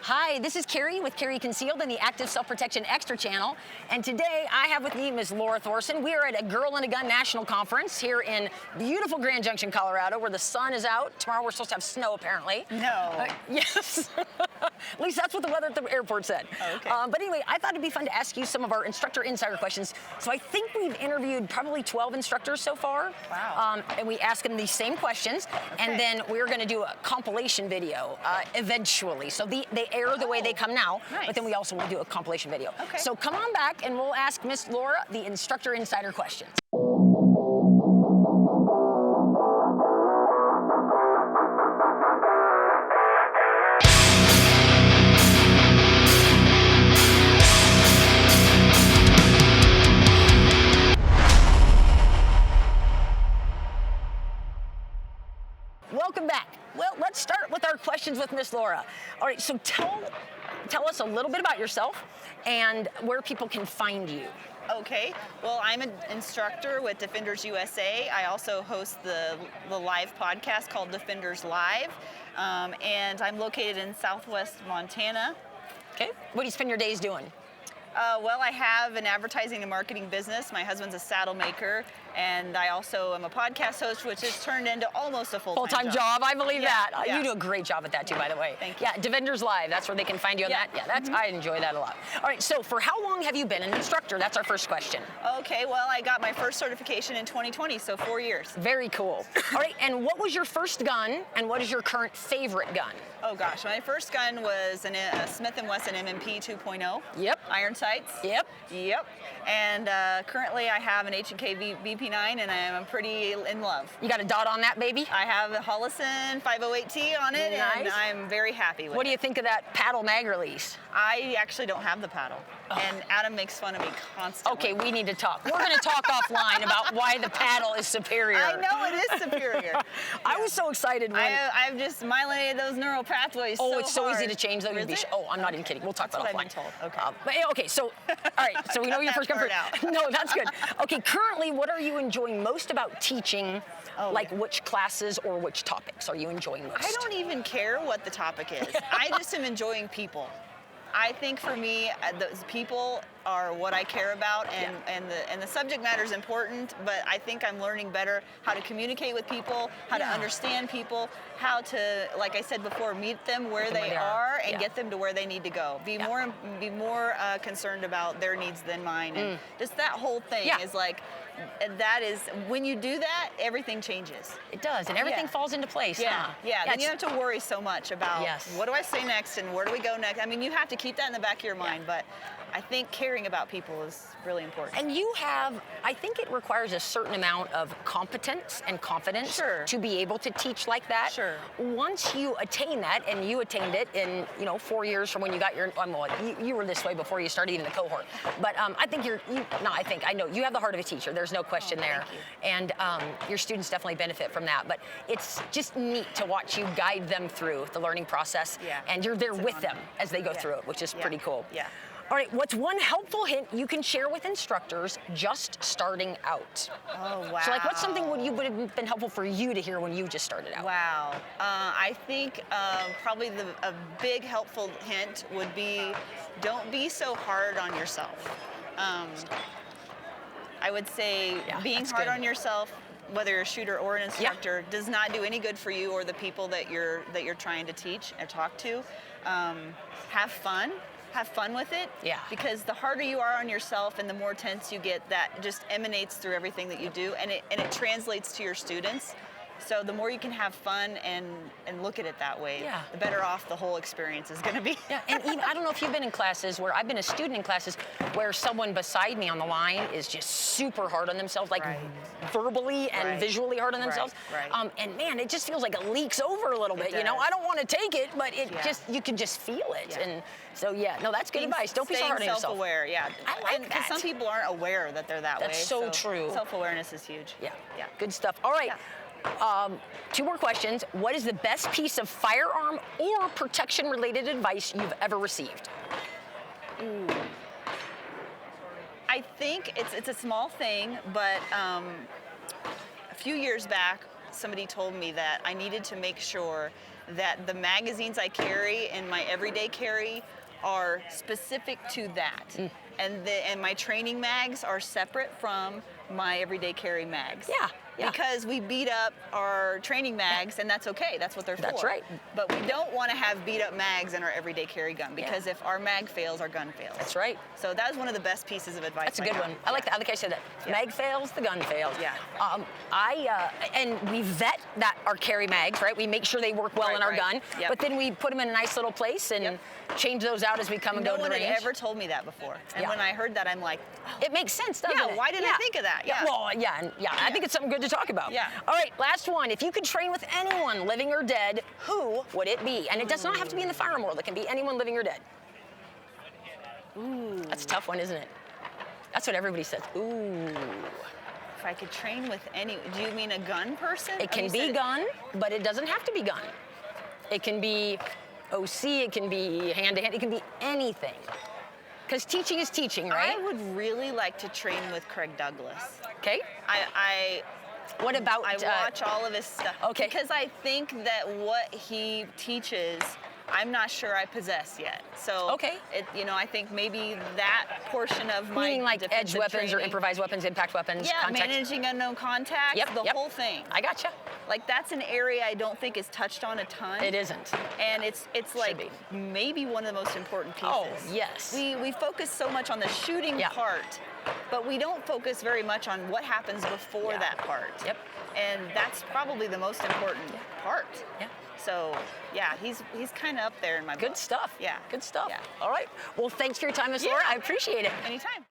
Hi, this is Kaery with Kaery Concealed and the Active Self-Protection Extra channel. And today I have with me Ms. Laura Thorson. We are at a Girl and a Gun National Conference here in beautiful Grand Junction, Colorado, where the sun is out. Tomorrow we're supposed to have snow, apparently. No. Yes. At least that's what the weather at the airport said. Oh, okay. But anyway, I thought it'd be fun to ask you some of our instructor insider questions. So I think we've interviewed probably 12 instructors so far. Wow. And we ask them these same questions. Okay. And then we're going to do a compilation video eventually. So they air the way they come now, Nice. but then we also will do a compilation video. Okay. So come on back and we'll ask Miss Laura the instructor insider questions. Welcome back. Well, let's start with our questions with Miss Laura. All right, so tell us a little bit about yourself and where people can find you. Okay. Well, I'm an instructor with Defenders USA. I also host the live podcast called Defenders Live, and I'm located in Southwest Montana. Okay. What do you spend your days doing? Well, I have an advertising and marketing business. My husband's a saddle maker, and I also am a podcast host, which has turned into almost a full-time job. I believe that. Yeah. You do a great job at that too, by the way. Thank you. Yeah, Defenders Live. That's where they can find you on that. Yeah, that's I enjoy that a lot. All right. So, for how long have you been an instructor? That's our first question. Okay. Well, I got my first certification in 2020, so 4 years. Very cool. All right. And what was your first gun, and what is your current favorite gun? Oh gosh, my first gun was a Smith & Wesson MMP 2.0. Yep. Iron sights. Yep. Yep. And currently I have an H&K BP9, and I am pretty in love. You got a dot on that, baby? I have a Hollison 508T on it, and Nice. I'm very happy with it. What do you think of that paddle mag release? I actually don't have the paddle, and Adam makes fun of me constantly. Okay, we need to talk. We're going to talk offline about why the paddle is superior. I know it is superior. I was so excited when... I've just myelinated those neural pathways Oh, it's so easy hard. to change those. Is it? Oh, I'm not even kidding. We'll talk That's about what it I've offline. been told. Okay. But, okay, so, all right, so we know your first That comfort. part out. No, that's good. Okay, currently, what are you enjoying most about teaching? Oh, like yeah. which classes or which topics are you enjoying most? I don't even care what the topic is. I just am enjoying people. I think for me, those people are what I care about, and the subject matter is important, but I think I'm learning better how to communicate with people, how to understand people, how to, like I said before, meet them where they are and get them to where they need to go. Be more concerned about their needs than mine, and just that whole thing is like, that is, when you do that, everything changes. It does, and everything falls into place. Yeah, huh? Then you don't have to worry so much about what do I say next and where do we go next. I mean, you have to keep that in the back of your mind, but I think caring about people is really important. And you have, I think it requires a certain amount of competence and confidence to be able to teach like that. Sure. Once you attain that, and you attained it in, 4 years from when you got your, you were this way before you started even the cohort. But I think I know you have the heart of a teacher. There's no question there. Thank you. And your students definitely benefit from that. But it's just neat to watch you guide them through the learning process. Yeah. And you're there with them as they go through it, which is pretty cool. Yeah. All right, what's one helpful hint you can share with instructors just starting out? Oh, wow. So, like, what's something would have been helpful for you to hear when you just started out? Wow. I think probably a big helpful hint would be, don't be so hard on yourself. I would say being hard on yourself, whether you're a shooter or an instructor, does not do any good for you or the people that you're trying to teach or talk to. Have fun. Have fun with it, because the harder you are on yourself and the more tense you get, that just emanates through everything that you do, and it translates to your students. So the more you can have fun and look at it that way, the better off the whole experience is going to be. Yeah, and even, I don't know if you've been in classes where I've been a student in classes where someone beside me on the line is just super hard on themselves, like verbally and visually hard on themselves. Right. And man, it just feels like it leaks over a little bit. You know, I don't want to take it, but it you can just feel it. And so that's good advice. Don't be so hard on yourself. Self-aware, I like that. Because some people aren't aware that they're that way. That's so true. Self-awareness is huge. Yeah. Good stuff. All right. 2 more questions. What is the best piece of firearm or protection-related advice you've ever received? Ooh. I think it's a small thing, but a few years back, somebody told me that I needed to make sure that the magazines I carry in my everyday carry are specific to that. And my training mags are separate from my everyday carry mags. Yeah. Because we beat up our training mags, and that's okay. That's what they're for. That's right. But we don't want to have beat up mags in our everyday carry gun, because if our mag fails, our gun fails. That's right. So that was one of the best pieces of advice. That's a good one. I like that. I like I said that. Mag fails, the gun fails. Yeah. And we vet that our carry mags, right? We make sure they work well in our gun. Yep. But then we put them in a nice little place and change those out as we come and go to the range. No one had ever told me that before. And when I heard that, I'm like, it makes sense, doesn't it? Why didn't I think of that? Well, I think it's something good to talk about. Yeah. All right, last one. If you could train with anyone, living or dead, who would it be? And it does not have to be in the firearm world. It can be anyone living or dead. Ooh. That's a tough one, isn't it? That's what everybody says. Ooh. If I could train with any, do you mean a gun person? It can be gun, but it doesn't have to be gun. It can be OC, it can be hand-to-hand, it can be anything. Because teaching is teaching, right? I would really like to train with Craig Douglas. Okay. What about? I watch all of his stuff. Okay. Because I think that what he teaches, I'm not sure I possess yet. So okay. I think maybe that portion of my meaning like edge weapons or improvised weapons, impact weapons, contact. Managing unknown contacts, the whole thing. I gotcha. Like that's an area I don't think is touched on a ton. It isn't. And it's like maybe one of the most important pieces. Oh, yes. We focus so much on the shooting part, but we don't focus very much on what happens before that part. Yep. And that's probably the most important part. Yeah. So, he's kind of up there in my book. Good stuff. Yeah. Good stuff. Yeah. All right. Well, thanks for your time, Miss Laura. I appreciate it. Anytime.